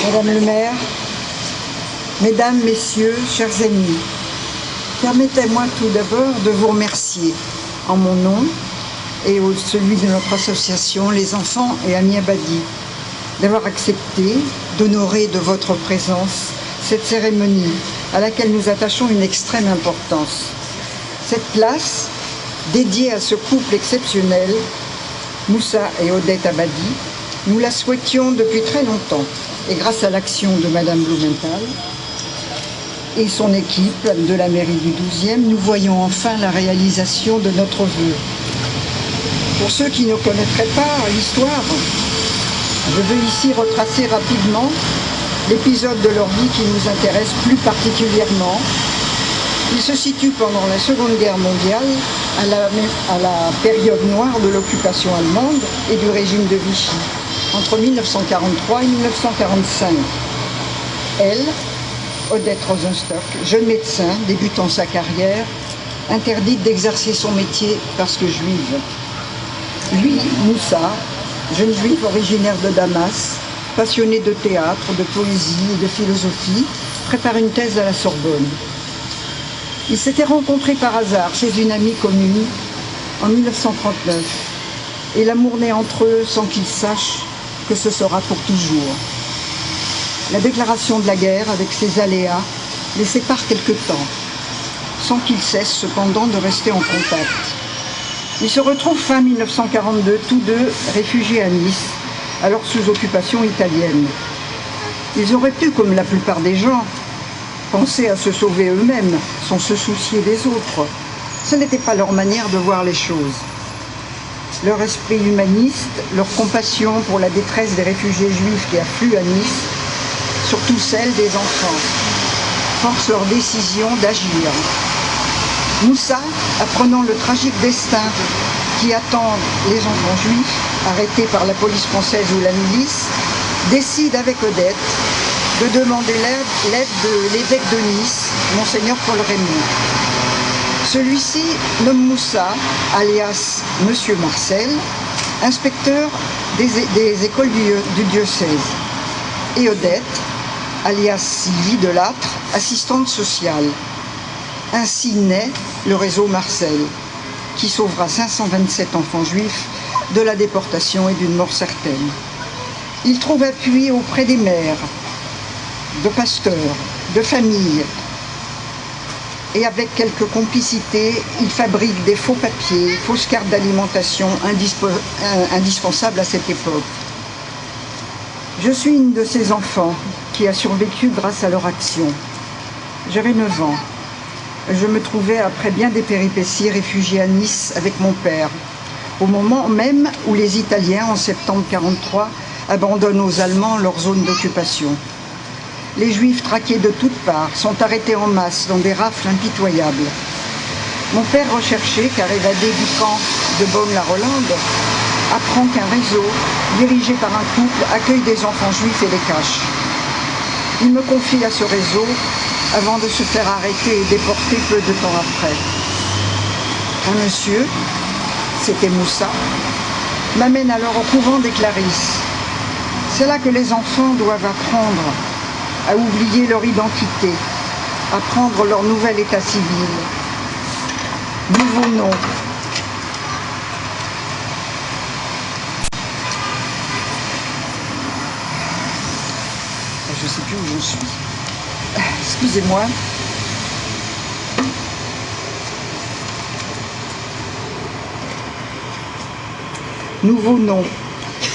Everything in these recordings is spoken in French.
Madame le maire, mesdames, messieurs, chers amis, permettez-moi tout d'abord de vous remercier en mon nom et celui de notre association Les Enfants et Amis Abadi d'avoir accepté d'honorer de votre présence cette cérémonie à laquelle nous attachons une extrême importance. Cette place, dédiée à ce couple exceptionnel, Moussa et Odette Abadi, nous la souhaitions depuis très longtemps. Et grâce à l'action de Madame Blumenthal et son équipe de la mairie du 12e, nous voyons enfin la réalisation de notre vœu. Pour ceux qui ne connaîtraient pas l'histoire, je veux ici retracer rapidement l'épisode de leur vie qui nous intéresse plus particulièrement. Il se situe pendant la Seconde Guerre mondiale, à la période noire de l'occupation allemande et du régime de Vichy, entre 1943 et 1945. Elle, Odette Rosenstock, jeune médecin débutant sa carrière, interdite d'exercer son métier parce que juive. Lui, Moussa, jeune juif originaire de Damas, passionné de théâtre, de poésie et de philosophie, prépare une thèse à la Sorbonne. Ils s'étaient rencontrés par hasard chez une amie commune en 1939 et l'amour naît entre eux sans qu'ils sachent que ce sera pour toujours. La déclaration de la guerre, avec ses aléas, les sépare quelque temps, sans qu'ils cessent cependant de rester en contact. Ils se retrouvent fin 1942, tous deux réfugiés à Nice, alors sous occupation italienne. Ils auraient pu, comme la plupart des gens, penser à se sauver eux-mêmes, sans se soucier des autres. Ce n'était pas leur manière de voir les choses. Leur esprit humaniste, leur compassion pour la détresse des réfugiés juifs qui affluent à Nice, surtout celle des enfants, force leur décision d'agir. Moussa, apprenant le tragique destin qui attend les enfants juifs, arrêtés par la police française ou la milice, décide avec Odette de demander l'aide de l'évêque de Nice, Monseigneur Paul Raymond. Celui-ci nomme Moussa, alias Monsieur Marcel, inspecteur des écoles du diocèse, et Odette, alias Sylvie Delattre, assistante sociale. Ainsi naît le réseau Marcel, qui sauvera 527 enfants juifs de la déportation et d'une mort certaine. Il trouve appui auprès des maires, de pasteurs, de familles, et avec quelques complicités, il fabrique des faux papiers, fausses cartes d'alimentation indispensables à cette époque. Je suis une de ces enfants qui a survécu grâce à leur action. J'avais 9 ans. Je me trouvais, après bien des péripéties, réfugiée à Nice avec mon père, au moment même où les Italiens, en septembre 1943, abandonnent aux Allemands leur zone d'occupation. Les Juifs, traqués de toutes parts, sont arrêtés en masse dans des rafles impitoyables. Mon père, recherché car évadé du camp de Beaune-la-Rolande, apprend qu'un réseau, dirigé par un couple, accueille des enfants juifs et les cache. Il me confie à ce réseau avant de se faire arrêter et déporter peu de temps après. Un monsieur, c'était Moussa, m'amène alors au couvent des Clarisses. C'est là que les enfants doivent apprendre à oublier leur identité, à prendre leur nouvel état civil. Nouveau nom. Je ne sais plus où j'en suis. Excusez-moi. Nouveau nom,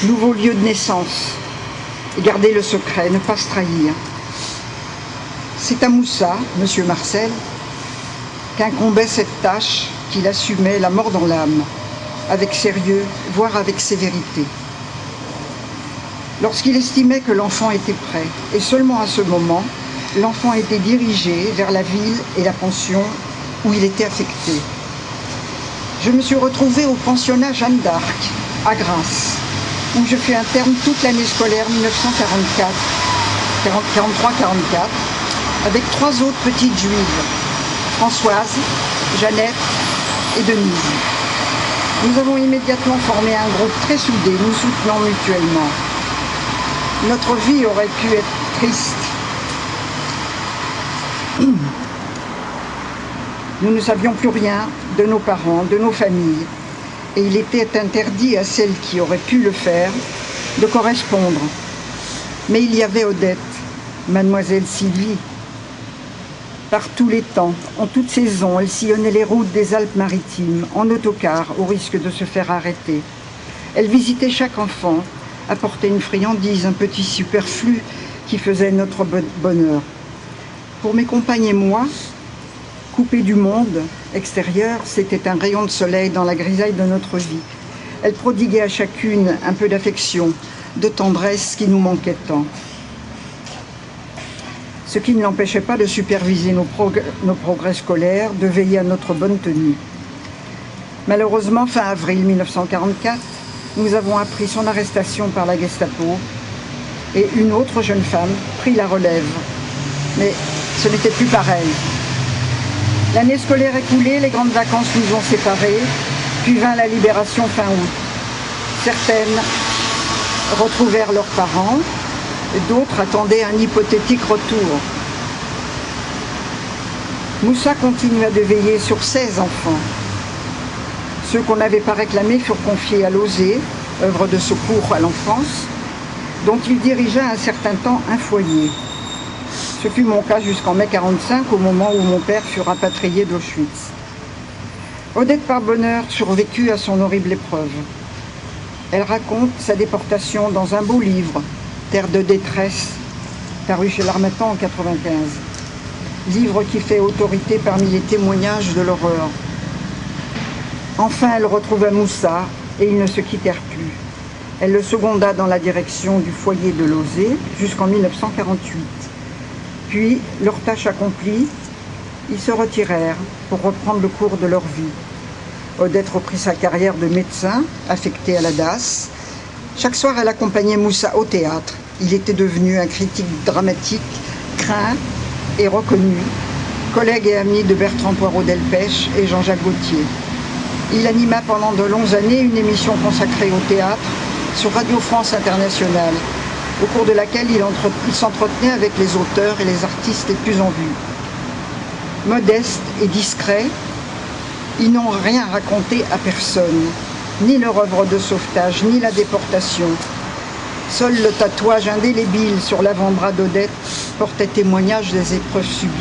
nouveau lieu de naissance. Et garder le secret, ne pas se trahir. C'est à Moussa, Monsieur Marcel, qu'incombait cette tâche qu'il assumait la mort dans l'âme, avec sérieux, voire avec sévérité. Lorsqu'il estimait que l'enfant était prêt, et seulement à ce moment, l'enfant était dirigé vers la ville et la pension où il était affecté. Je me suis retrouvée au pensionnat Jeanne d'Arc, à Grasse, où je fus interne toute l'année scolaire 1943-44, avec 3 autres petites juives, Françoise, Jeannette et Denise. Nous avons immédiatement formé un groupe très soudé, nous soutenant mutuellement. Notre vie aurait pu être triste. Nous ne savions plus rien de nos parents, de nos familles. Et il était interdit à celles qui auraient pu le faire de correspondre. Mais il y avait Odette, mademoiselle Sylvie. Par tous les temps, en toute saison, elle sillonnait les routes des Alpes-Maritimes, en autocar, au risque de se faire arrêter. Elle visitait chaque enfant, apportait une friandise, un petit superflu qui faisait notre bonheur. Pour mes compagnes et moi, coupés du monde extérieur, c'était un rayon de soleil dans la grisaille de notre vie. Elle prodiguait à chacune un peu d'affection, de tendresse qui nous manquait tant. Ce qui ne l'empêchait pas de superviser nos progrès scolaires, de veiller à notre bonne tenue. Malheureusement, fin avril 1944, nous avons appris son arrestation par la Gestapo et une autre jeune femme prit la relève. Mais ce n'était plus pareil. L'année scolaire écoulée, les grandes vacances nous ont séparés, puis vint la libération fin août. Certaines retrouvèrent leurs parents, d'autres attendaient un hypothétique retour. Moussa continua de veiller sur 16 enfants. Ceux qu'on n'avait pas réclamés furent confiés à l'OSE, œuvre de secours à l'enfance, dont il dirigea un certain temps un foyer. Ce fut mon cas jusqu'en mai 1945, au moment où mon père fut rapatrié d'Auschwitz. Odette par bonheur survécut à son horrible épreuve. Elle raconte sa déportation dans un beau livre, Terre de détresse, paru chez l'Harmattan en 1995. Livre qui fait autorité parmi les témoignages de l'horreur. Enfin, elle retrouva Moussa et ils ne se quittèrent plus. Elle le seconda dans la direction du foyer de Lozé jusqu'en 1948. Puis, leur tâche accomplie, ils se retirèrent pour reprendre le cours de leur vie. Odette reprit sa carrière de médecin, affectée à la DAS. Chaque soir, elle accompagnait Moussa au théâtre. Il était devenu un critique dramatique, craint et reconnu, collègue et ami de Bertrand Poirot-Delpech et Jean-Jacques Gaultier. Il anima pendant de longues années une émission consacrée au théâtre sur Radio France Internationale, au cours de laquelle il s'entretenait avec les auteurs et les artistes les plus en vue. Modestes et discrets, ils n'ont rien raconté à personne, ni leur œuvre de sauvetage, ni la déportation. Seul le tatouage indélébile sur l'avant-bras d'Odette portait témoignage des épreuves subies.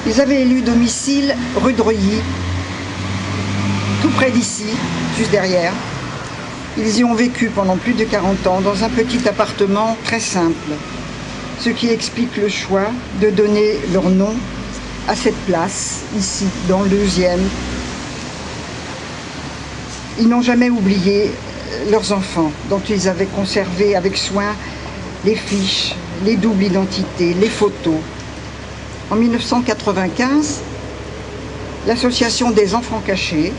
Ils avaient élu domicile rue de Reuilly, tout près d'ici, juste derrière. Ils y ont vécu pendant plus de 40 ans dans un petit appartement très simple, ce qui explique le choix de donner leur nom à cette place, ici, dans le 12e. Ils n'ont jamais oublié leurs enfants, dont ils avaient conservé avec soin les fiches, les doubles identités, les photos. En 1995, l'association des enfants cachés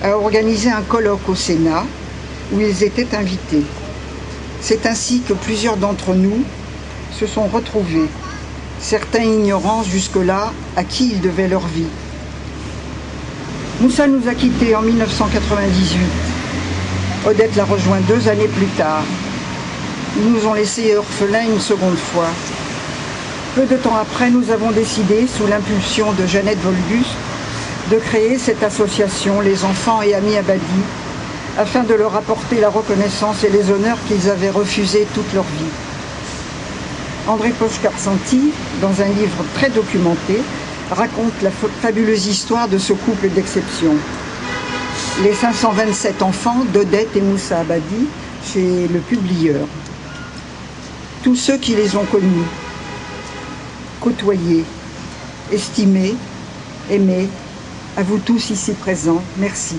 a organisé un colloque au Sénat où ils étaient invités. C'est ainsi que plusieurs d'entre nous se sont retrouvés, certains ignorant jusque-là à qui ils devaient leur vie. Moussa nous a quittés en 1998. Odette l'a rejoint 2 années plus tard. Ils nous ont laissés orphelins une seconde fois. Peu de temps après, nous avons décidé, sous l'impulsion de Jeannette Volgus, de créer cette association Les Enfants et Amis Abadi, afin de leur apporter la reconnaissance et les honneurs qu'ils avaient refusés toute leur vie. André Pochkarsanti, dans un livre très documenté, raconte la fabuleuse histoire de ce couple d'exception. Les 527 enfants d'Odette et Moussa Abadi chez Le Publieur. Tous ceux qui les ont connus, côtoyés, estimés, aimés, à vous tous ici présents, merci.